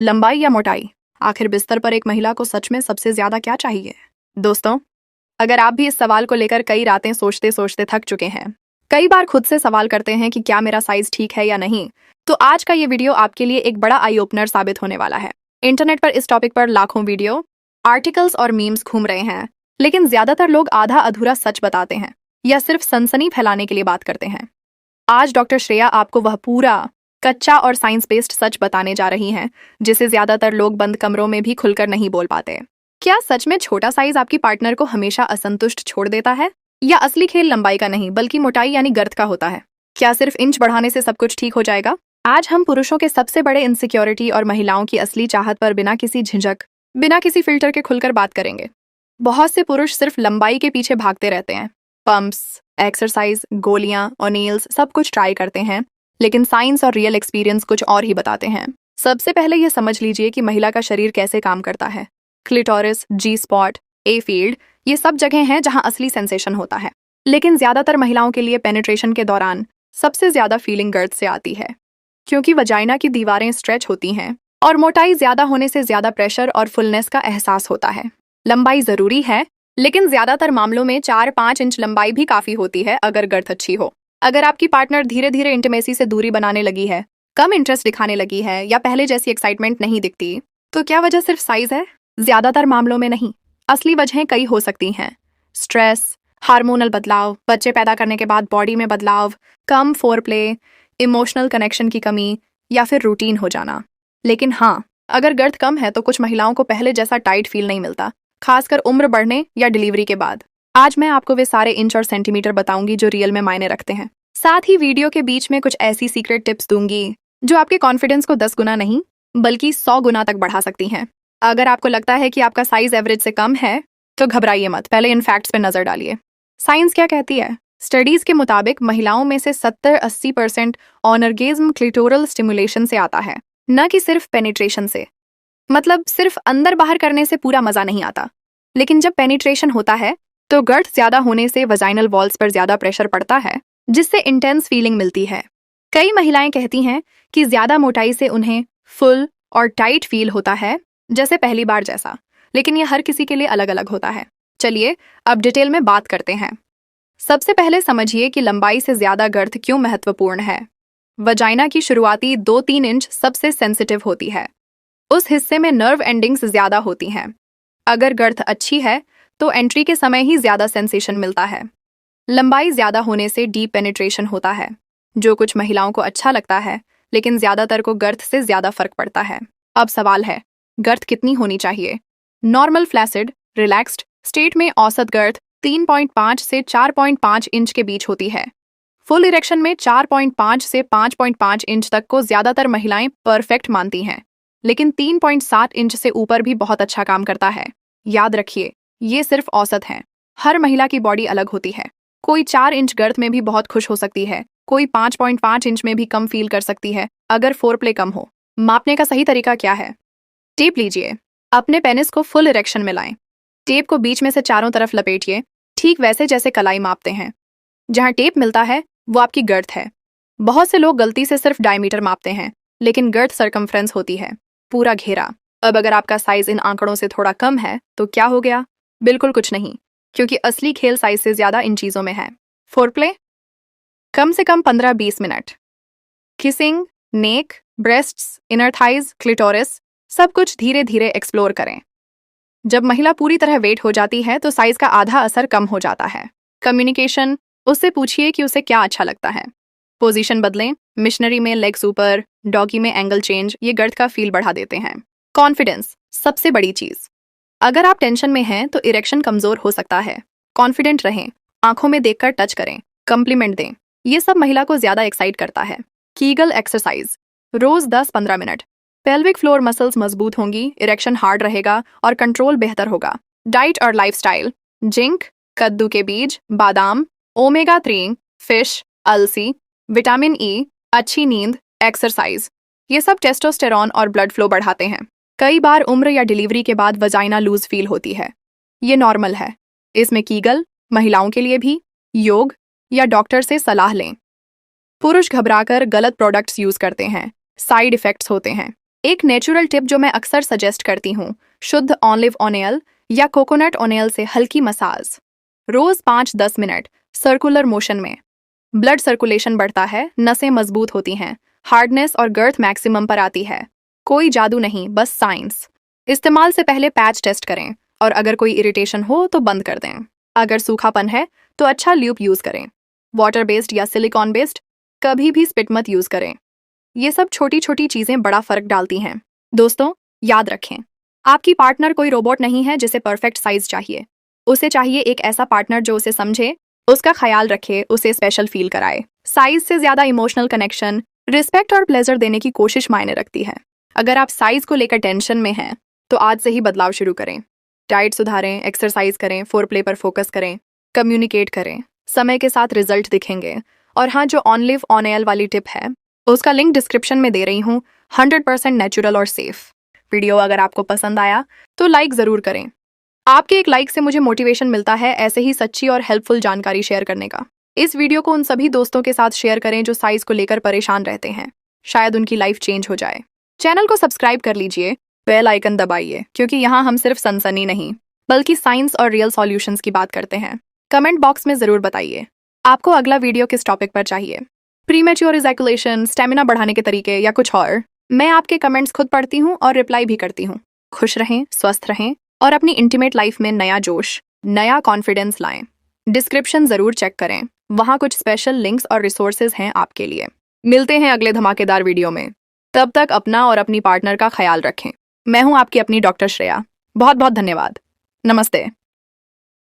लंबाई या मोटाई, आखिर बिस्तर पर एक महिला को सच में सबसे ज्यादा क्या चाहिए? दोस्तों, अगर आप भी इस सवाल को लेकर कई रातें सोचते सोचते थक चुके हैं, कई बार खुद से सवाल करते हैं कि क्या मेरा साइज ठीक है या नहीं, तो आज का ये वीडियो आपके लिए एक बड़ा आई ओपनर साबित होने वाला है। इंटरनेट पर इस टॉपिक पर लाखों वीडियो, आर्टिकल्स और मीम्स घूम रहे हैं, लेकिन ज्यादातर लोग आधा अधूरा सच बताते हैं या सिर्फ सनसनी फैलाने के लिए बात करते हैं। आज डॉक्टर श्रेया आपको वह पूरा कच्चा और साइंस बेस्ड सच बताने जा रही हैं, जिसे ज्यादातर लोग बंद कमरों में भी खुलकर नहीं बोल पाते। क्या सच में छोटा साइज आपकी पार्टनर को हमेशा असंतुष्ट छोड़ देता है, या असली खेल लंबाई का नहीं बल्कि मोटाई यानी गर्थ का होता है? क्या सिर्फ इंच बढ़ाने से सब कुछ ठीक हो जाएगा? आज हम पुरुषों के सबसे बड़े इनसिक्योरिटी और महिलाओं की असली चाहत पर बिना किसी झिझक, बिना किसी फिल्टर के खुलकर बात करेंगे। बहुत से पुरुष सिर्फ लंबाई के पीछे भागते रहते हैं, पंप्स, एक्सरसाइज, गोलियां और नील्स सब कुछ ट्राई करते हैं, लेकिन साइंस और रियल एक्सपीरियंस कुछ और ही बताते हैं। सबसे पहले यह समझ लीजिए कि महिला का शरीर कैसे काम करता है। Clitoris, G spot, A field, ये सब जगह हैं जहां असली सेंसेशन होता है। लेकिन ज्यादातर महिलाओं के लिए पेनिट्रेशन के दौरान सबसे ज्यादा फीलिंग गर्थ से आती है, क्योंकि वजाइना की दीवारें स्ट्रेच होती हैं और मोटाई ज्यादा होने से ज्यादा प्रेशर और फुलनेस का एहसास होता है। लंबाई जरूरी है, लेकिन ज्यादातर मामलों में 4-5 इंच लंबाई भी काफी होती है अगर गर्थ अच्छी हो। अगर आपकी पार्टनर धीरे धीरे इंटीमेसी से दूरी बनाने लगी है, कम इंटरेस्ट दिखाने लगी है या पहले जैसी एक्साइटमेंट नहीं दिखती, तो क्या वजह सिर्फ साइज है? ज्यादातर मामलों में नहीं। असली वजहें कई हो सकती हैं। स्ट्रेस, हार्मोनल बदलाव, बच्चे पैदा करने के बाद बॉडी में बदलाव, कम फोरप्ले, इमोशनल कनेक्शन की कमी या फिर रूटीन हो जाना। लेकिन हाँ, अगर गर्थ कम है तो कुछ महिलाओं को पहले जैसा टाइट फील नहीं मिलता, खासकर उम्र बढ़ने या डिलीवरी के बाद। आज मैं आपको वे सारे इंच और सेंटीमीटर बताऊंगी जो रियल में मायने रखते हैं। साथ ही वीडियो के बीच में कुछ ऐसी सीक्रेट टिप्स दूंगी जो आपके कॉन्फिडेंस को 10 गुना नहीं बल्कि 100 गुना तक बढ़ा सकती हैं। अगर आपको लगता है कि आपका साइज एवरेज से कम है, तो घबराइए मत, पहले इन फैक्ट्स पे नजर डालिए। साइंस क्या कहती है? स्टडीज के मुताबिक महिलाओं में से 70-80% ऑनर्गेज्म क्लिटोरल स्टिमुलेशन से आता है, न कि सिर्फ पेनिट्रेशन से। मतलब सिर्फ अंदर बाहर करने से पूरा मजा नहीं आता। लेकिन जब पेनिट्रेशन होता है तो गर्थ ज्यादा होने से वजाइनल वॉल्स पर ज्यादा प्रेशर पड़ता है, जिससे इंटेंस फीलिंग मिलती है। कई महिलाएं कहती हैं कि ज्यादा मोटाई से उन्हें फुल और टाइट फील होता है, जैसे पहली बार जैसा, लेकिन यह हर किसी के लिए अलग अलग होता है। चलिए अब डिटेल में बात करते हैं। सबसे पहले समझिए कि लंबाई से ज्यादा गर्थ क्यों महत्वपूर्ण है। वजाइना की शुरुआती 2-3 इंच सबसे सेंसिटिव होती है। उस हिस्से में नर्व एंडिंग्स ज्यादा होती हैं। अगर गर्थ अच्छी है तो एंट्री के समय ही ज्यादा सेंसेशन मिलता है। लंबाई ज्यादा होने से डीप पेनिट्रेशन होता है, जो कुछ महिलाओं को अच्छा लगता है, लेकिन ज्यादातर को गर्थ से ज्यादा फर्क पड़ता है। अब सवाल है, गर्थ कितनी होनी चाहिए? नॉर्मल फ्लैसिड रिलैक्स्ड स्टेट में औसत गर्थ 3.5 से 4.5 इंच के बीच होती है। फुल इरेक्शन में 4.5 से 5.5 इंच तक को ज्यादातर महिलाएं परफेक्ट मानती हैं, लेकिन 3.7 इंच से ऊपर भी बहुत अच्छा काम करता है। याद रखिए, ये सिर्फ औसत है। हर महिला की बॉडी अलग होती है। कोई 4 इंच गर्थ में भी बहुत खुश हो सकती है, कोई 5.5 इंच में भी कम फील कर सकती है अगर फोरप्ले कम हो। मापने का सही तरीका क्या है? टेप लीजिए, अपने पेनिस को फुल इरेक्शन में लाएं। टेप को बीच में से चारों तरफ लपेटिए, ठीक वैसे जैसे कलाई मापते हैं। जहां टेप मिलता है वो आपकी गर्थ है। बहुत से लोग गलती से सिर्फ डायमीटर मापते हैं, लेकिन गर्थ सर्कमफ्रेंस होती है, पूरा घेरा। अब अगर आपका साइज इन आंकड़ों से थोड़ा कम है तो क्या हो गया? बिल्कुल कुछ नहीं, क्योंकि असली खेल साइज से ज्यादा इन चीजों में है। फोरप्ले कम से कम 15-20 मिनट। किसिंग, नेक, ब्रेस्ट्स, इनर थाइज, क्लिटोरिस, सब कुछ धीरे धीरे एक्सप्लोर करें। जब महिला पूरी तरह वेट हो जाती है तो साइज का आधा असर कम हो जाता है। कम्युनिकेशन, उससे पूछिए कि उसे क्या अच्छा लगता है। पोजीशन बदलें, मिशनरी में लेग्स ऊपर, डॉगी में एंगल चेंज, ये गर्थ का फील बढ़ा देते हैं। कॉन्फिडेंस, सबसे बड़ी चीज। अगर आप टेंशन में हैं तो इरेक्शन कमजोर हो सकता है। कॉन्फिडेंट रहें, आंखों में देखकर टच करें, कम्प्लीमेंट दें, ये सब महिला को ज्यादा एक्साइट करता है। कीगल एक्सरसाइज, रोज 10-15 मिनट। पेल्विक फ्लोर मसल्स मजबूत होंगी, इरेक्शन हार्ड रहेगा और कंट्रोल बेहतर होगा। डाइट और लाइफस्टाइल, जिंक, कद्दू के बीज, बादाम, ओमेगा 3, फिश, अलसी, विटामिन ई, अच्छी नींद, एक्सरसाइज, ये सब टेस्टोस्टेरॉन और ब्लड फ्लो बढ़ाते हैं। कई बार उम्र या डिलीवरी के बाद वजाइना लूज फील होती है, ये नॉर्मल है। इसमें कीगल, महिलाओं के लिए भी, योग या डॉक्टर से सलाह लें। पुरुष घबराकर गलत प्रोडक्ट्स यूज करते हैं, साइड इफेक्ट्स होते हैं। एक नेचुरल टिप जो मैं अक्सर सजेस्ट करती हूँ, शुद्ध ऑलिव ऑयल या कोकोनट ऑयल से हल्की मसाज रोज 5-10 मिनट सर्कुलर मोशन में। ब्लड सर्कुलेशन बढ़ता है, नसें मजबूत होती हैं, हार्डनेस और गर्थ मैक्सिमम पर आती है। कोई जादू नहीं, बस साइंस। इस्तेमाल से पहले पैच टेस्ट करें और अगर कोई इरिटेशन हो तो बंद कर दें। अगर सूखापन है तो अच्छा ल्यूब यूज करें। वाटर बेस्ड या सिलिकॉन बेस्ड, कभी भी स्पिट मत यूज करें। ये सब छोटी छोटी चीजें बड़ा फर्क डालती हैं। दोस्तों, याद रखें, आपकी पार्टनर कोई रोबोट नहीं है जिसे परफेक्ट साइज चाहिए। उसे चाहिए एक ऐसा पार्टनर जो उसे समझे, उसका ख्याल रखे, उसे स्पेशल फील कराए। साइज से ज्यादा इमोशनल कनेक्शन, रिस्पेक्ट और प्लेजर देने की कोशिश मायने रखती है। अगर आप साइज को लेकर टेंशन में हैं तो आज से ही बदलाव शुरू करें। डाइट सुधारें, एक्सरसाइज करें, फोरप्ले पर फोकस करें, कम्युनिकेट करें। समय के साथ रिजल्ट दिखेंगे। और हाँ, जो ऑलिव ऑयल वाली टिप है उसका लिंक डिस्क्रिप्शन में दे रही हूँ। 100% नेचुरल और सेफ। वीडियो अगर आपको पसंद आया तो लाइक जरूर करें। आपके एक लाइक से मुझे मोटिवेशन मिलता है ऐसे ही सच्ची और हेल्पफुल जानकारी शेयर करने का। इस वीडियो को उन सभी दोस्तों के साथ शेयर करें जो साइज को लेकर परेशान रहते हैं। शायद उनकी लाइफ चेंज हो जाए। चैनल को सब्सक्राइब कर लीजिए, बेल आइकन दबाइए, क्योंकि यहाँ हम सिर्फ सनसनी नहीं बल्कि साइंस और रियल सॉल्यूशंस की बात करते हैं। कमेंट बॉक्स में जरूर बताइए आपको अगला वीडियो किस टॉपिक पर चाहिए। प्रीमेच्योर इजैकुलेशन, स्टेमिना बढ़ाने के तरीके या कुछ और। मैं आपके कमेंट्स खुद पढ़ती हूँ और रिप्लाई भी करती हूँ। खुश रहें, स्वस्थ रहें और अपनी इंटीमेट लाइफ में नया जोश, नया कॉन्फिडेंस लाएं। डिस्क्रिप्शन जरूर चेक करें, वहाँ कुछ स्पेशल लिंक्स और रिसोर्सेज हैं आपके लिए। मिलते हैं अगले धमाकेदार वीडियो में। तब तक अपना और अपनी पार्टनर का ख्याल रखें। मैं हूँ आपकी अपनी डॉक्टर श्रेया। बहुत बहुत धन्यवाद। नमस्ते।